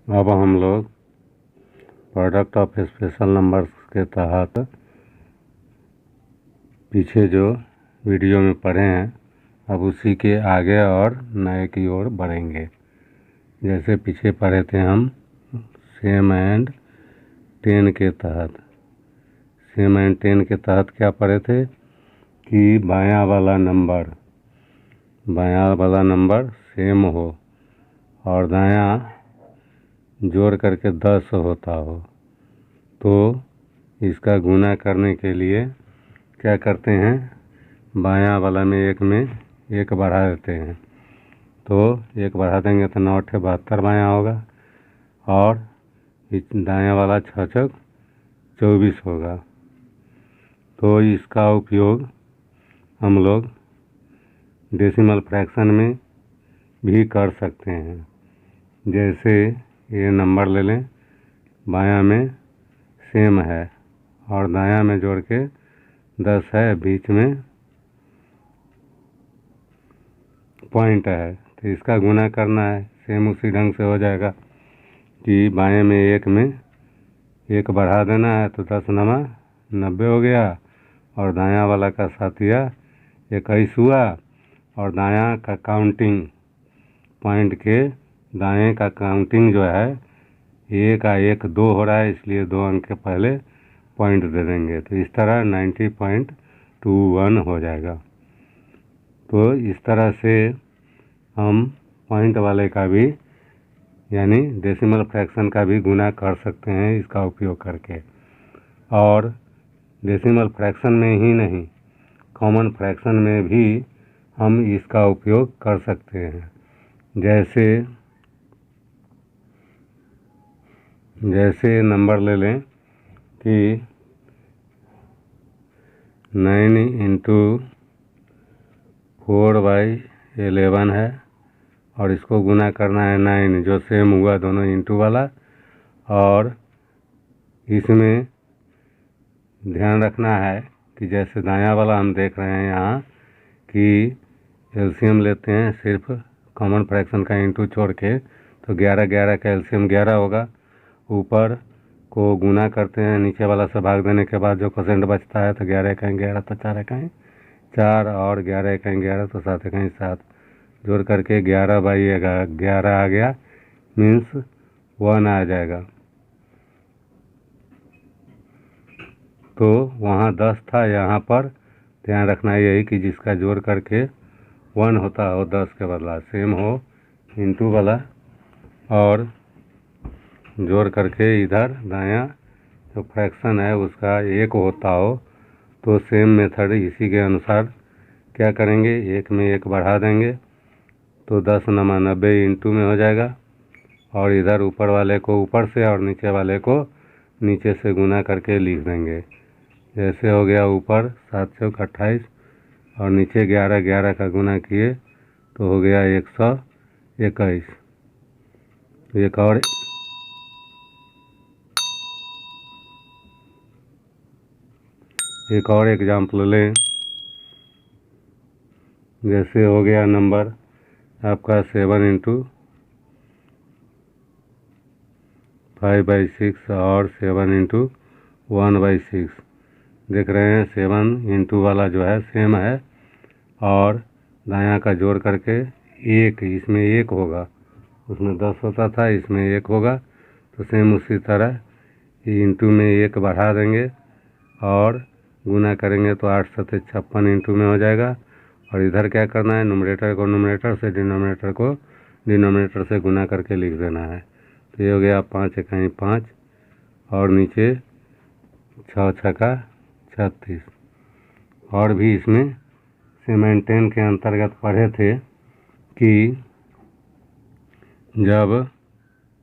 अब हम लोग प्रोडक्ट ऑफ स्पेशल नंबर्स के तहत पीछे जो वीडियो में पढ़े हैं अब उसी के आगे और नए की ओर बढ़ेंगे। जैसे पीछे पढ़े थे हम सेम एंड 10 के तहत। सेम एंड 10 के तहत क्या पढ़े थे कि बायां वाला नंबर सेम हो और दायां जोड़ करके 10 होता हो, तो इसका गुना करने के लिए क्या करते हैं, बायां वाला में एक बढ़ा देते हैं। तो एक बढ़ा देंगे तो 9 × 72 बायां होगा और दायां वाला 6 × 24 होगा। तो इसका उपयोग हम लोग डेसिमल फ्रैक्शन में भी कर सकते हैं। जैसे ये नंबर ले लें, बायां में सेम है और दायां में जोड़ के 10 है, बीच में पॉइंट है, तो इसका गुना करना है। सेम उसी ढंग से हो जाएगा कि बाएं में एक बढ़ा देना है तो 10 × 90 हो गया और दायां वाला का सातिया 21 हुआ और दायां का काउंटिंग पॉइंट के दाएं का काउंटिंग जो है 1 का 1 2 हो रहा है, इसलिए 2 अंक के पहले पॉइंट दे देंगे। तो इस तरह 90.21 हो जाएगा। तो इस तरह से हम पॉइंट वाले का भी यानी डेसिमल फ्रैक्शन का भी गुना कर सकते हैं इसका उपयोग करके। और डेसिमल फ्रैक्शन में ही नहीं, कॉमन फ्रैक्शन में भी हम इसका उपयोग कर सकते हैं। जैसे नंबर ले लें कि 9 × 4/11 है और इसको गुना करना है 9 जो सेम हुआ दोनों इंटू वाला। और इसमें ध्यान रखना है कि जैसे दायां वाला हम देख रहे हैं यहाँ कि एलसीएम लेते हैं सिर्फ कॉमन फ्रैक्शन का इंटू छोड़ के, तो 11 का एलसीएम 11 होगा। ऊपर को गुना करते हैं, नीचे वाला से भाग देने के बाद जो परसेंट बचता है तो 11 × 11 तो 4 × 4 और 11 × 11 तो 7 × 7 जोड़ करके 11/11 आ गया, मीन्स 1 आ जाएगा। तो वहाँ 10 था, यहाँ पर ध्यान रखना यही कि जिसका जोड़ करके 1 होता हो 10 के बदला सेम हो इंटू वाला, और जोड़ करके इधर दायां जो फ्रैक्शन है उसका 1 होता हो, तो सेम मेथड इसी के अनुसार क्या करेंगे, 1 में 1 बढ़ा देंगे तो 10 × 90 इंटू में हो जाएगा। और इधर ऊपर वाले को ऊपर से और नीचे वाले को नीचे से गुना करके लिख देंगे। जैसे हो गया ऊपर 7 × 28 और नीचे 11 का गुना किए तो हो गया 121। एक और एग्जाम्पल लें। जैसे हो गया नंबर आपका 7 × 5/6 और 7 × 1/6 देख रहे हैं। 7 इंटू वाला जो है सेम है और दायां का जोड़ करके 1, इसमें 1 होगा, उसमें 10 होता था, इसमें 1 होगा। तो सेम उसी तरह इंटू में 1 बढ़ा देंगे और गुना करेंगे तो 8 × 7 = 56 इंटू में हो जाएगा। और इधर क्या करना है, न्यूमरेटर को न्यूमरेटर से, डिनोमिनेटर को डिनोमिनेटर से गुना करके लिख देना है। तो ये हो गया 5 × 5 और नीचे 6 × 6 = 36। और भी इसमें सेम एंड 10 के अंतर्गत पढ़े थे कि जब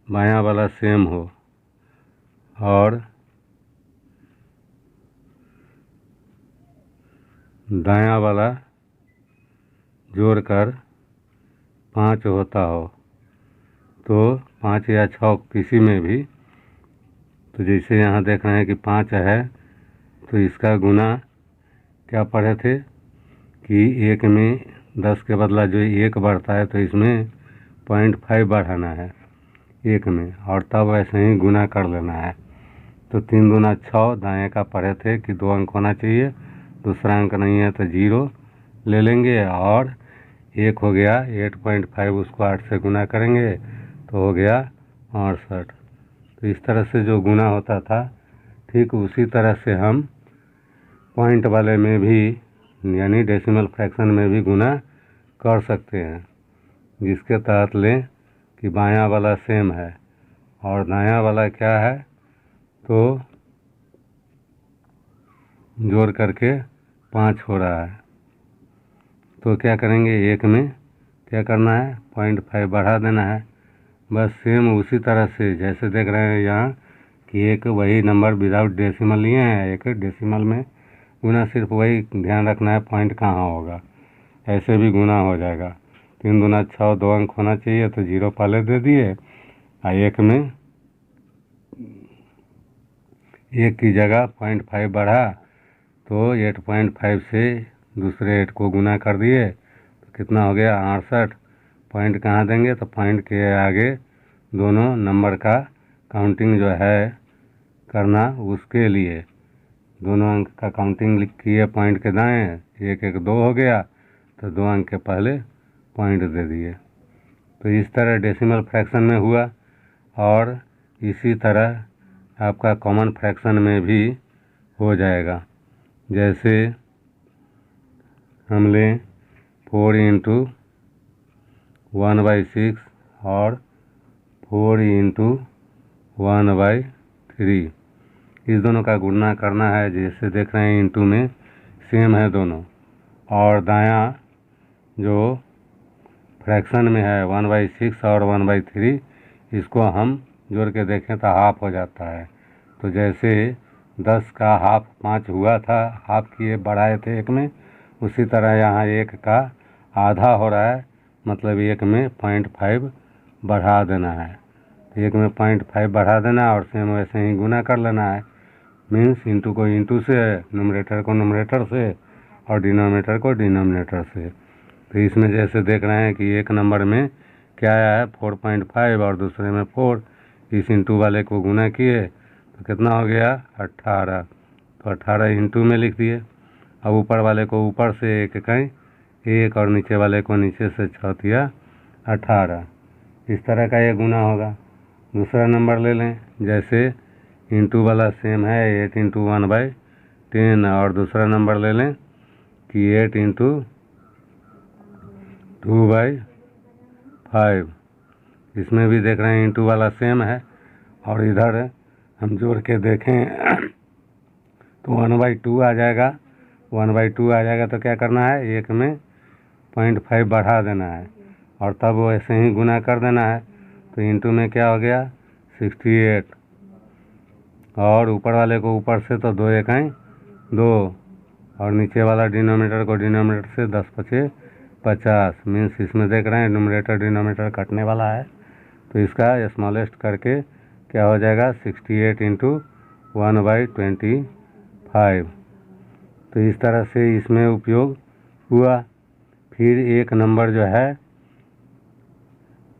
बायां वाला सेम हो और दायां वाला जोड़कर 5 होता हो, तो 5 या 6 किसी में भी, तो जैसे यहाँ देख रहे हैं कि 5 है तो इसका गुना क्या पढ़े थे कि 1 में 10 के बदला जो 1 बढ़ता है तो इसमें 0.5 बढ़ाना है। एक में, और तब ऐसे ही गुना कर लेना है। तो 3 दूना 6, दाएँ का पढ़े थे कि 2 अंक होना चाहिए, दूसरा अंक नहीं है तो 0 ले लेंगे, और 1 हो गया 8.5, उसको 8 से गुना करेंगे तो हो गया 68। तो इस तरह से जो गुना होता था, ठीक उसी तरह से हम पॉइंट वाले में भी यानी डेसिमल फ्रैक्शन में भी गुना कर सकते हैं, जिसके तहत लें कि बायां वाला सेम है और दायां वाला क्या है, तो जोड़ करके 5 हो रहा है। तो क्या करेंगे, एक में क्या करना है, 0.5 बढ़ा देना है। बस सेम उसी तरह से जैसे देख रहे हैं यहाँ कि एक वही नंबर विदाउट डेसिमल लिए हैं, एक डेसिमल में गुना, सिर्फ वही ध्यान रखना है पॉइंट कहाँ होगा, ऐसे भी गुना हो जाएगा। 3 दूना 6, 2 अंक होना चाहिए तो 0 पहले दे दिए, और एक में 1 की जगह 0.5 बढ़ा तो 8.5 से दूसरे 8 को गुना कर दिए, तो कितना हो गया 68। पॉइंट कहाँ देंगे, तो पॉइंट के आगे दोनों नंबर का काउंटिंग जो है करना, उसके लिए दोनों अंक का काउंटिंग किए पॉइंट के दाएं, 1 1 2 हो गया, तो 2 अंक के पहले पॉइंट दे दिए। तो इस तरह डेसिमल फ्रैक्शन में हुआ, और इसी तरह आपका कॉमन फ्रैक्शन में भी हो जाएगा। जैसे हम लें 4 इंटू 1/6 और 4 इंटू 1/3, इस दोनों का गुणा करना है। जैसे देख रहे हैं इंटू में सेम है दोनों, और दायां जो फ्रैक्शन में है 1/6 और 1/3, इसको हम जोड़ के देखें तो हाफ हो जाता है। तो जैसे 10 का हाफ 5 हुआ था, हाफ किए बढ़ाए थे एक में, उसी तरह यहाँ 1 का आधा हो रहा है, मतलब 1 में 0.5 बढ़ा देना है। तो 1 में 0.5 बढ़ा देना है और सेम वैसे ही गुना कर लेना है। मीन्स इंटू को इंटू से, न्यूमरेटर को न्यूमरेटर से, और डिनोमिनेटर को डिनोमिनेटर से। तो इसमें जैसे देख रहे हैं कि एक नंबर में क्या आया है 4.5 और दूसरे में 4, इस इंटू वाले को गुना किए तो कितना हो गया 18। तो 18 इंटू में लिख दिए। अब ऊपर वाले को ऊपर से एक कहीं 1 और नीचे वाले को नीचे से 6 18, इस तरह का ये गुना होगा। दूसरा नंबर ले लें, जैसे इंटू वाला सेम है 8 इंटू 1/10, और दूसरा नंबर ले लें कि 8 इंटू 2/5, इसमें भी देख रहे हैं इंटू वाला सेम है, और इधर हम जोड़ के देखें तो 1/2 आ जाएगा। 1/2 आ जाएगा तो क्या करना है, एक में 0.5 बढ़ा देना है, और तब वैसे ही गुना कर देना है। तो इंटू में क्या हो गया 68, और ऊपर वाले को ऊपर से तो 2 1 2, और नीचे वाला डिनोमिनेटर को डिनोमिनेटर से 10 5 50। मीन्स इसमें देख रहे हैं न्यूमरेटर डिनोमिनेटर कटने वाला है, तो इसका स्मॉलेस्ट करके क्या हो जाएगा 68 इंटू 1/25। तो इस तरह से इसमें उपयोग हुआ। फिर एक नंबर जो है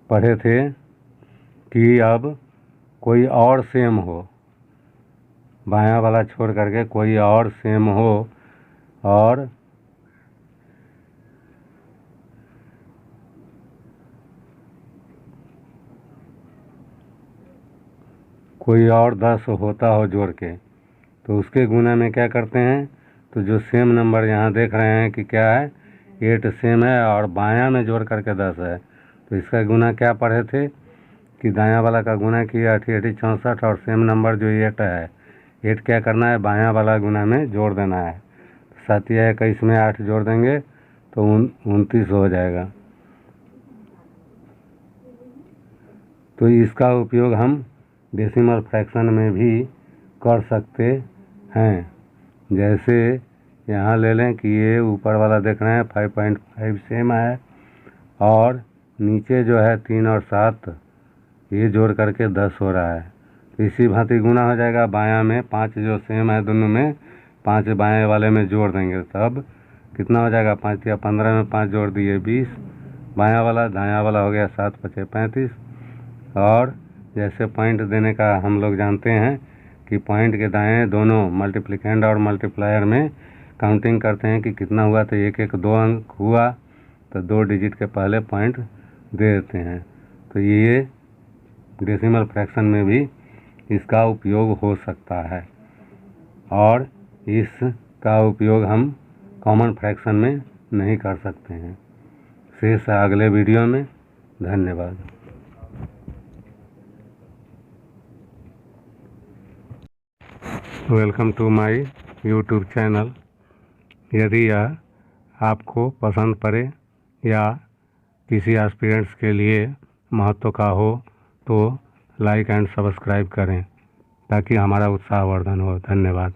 पढ़े थे कि अब कोई और सेम हो, बायां वाला छोड़ करके कोई और सेम हो, और कोई और 10 होता हो जोड़ के, तो उसके गुना में क्या करते हैं, तो जो सेम नंबर यहाँ देख रहे हैं कि क्या है 8 सेम है और बायां में जोड़ करके 10 है, तो इसका गुना क्या पढ़े थे कि दायां वाला का गुना किया 8 8 64, और सेम नंबर जो 8 है, 8 क्या करना है बायां वाला गुना में जोड़ देना है। 7 या 21 में 8 जोड़ देंगे तो 29 हो जाएगा। तो इसका उपयोग हम डेसिमल फ्रैक्शन में भी कर सकते हैं। जैसे यहाँ ले लें कि ये ऊपर वाला देख रहे हैं 5.5 सेम है, और नीचे जो है 3 और 7 ये जोड़ करके 10 हो रहा है। तो इसी भांति गुना हो जाएगा, बायां में 5 जो सेम है दोनों में 5 बाएं वाले में जोड़ देंगे, तब कितना हो जाएगा 5 या 15 में 5 जोड़ दिए 20, बायां वाला, दायां वाला हो गया 7 5 35, और जैसे पॉइंट देने का हम लोग जानते हैं कि पॉइंट के दाएं दोनों मल्टीप्लिकेंड और मल्टीप्लायर में काउंटिंग करते हैं कि कितना हुआ, तो एक एक 2 अंक हुआ तो 2 डिजिट के पहले पॉइंट दे देते हैं। तो ये डेसिमल फ्रैक्शन में भी इसका उपयोग हो सकता है और इसका उपयोग हम कॉमन फ्रैक्शन में नहीं कर सकते हैं। शेष है अगले वीडियो में। धन्यवाद। Welcome to my YouTube channel. यदि यह आपको पसंद पड़े या किसी एस्पिरेंट्स के लिए महत्व का हो तो लाइक एंड सब्सक्राइब करें ताकि हमारा उत्साहवर्धन हो। धन्यवाद।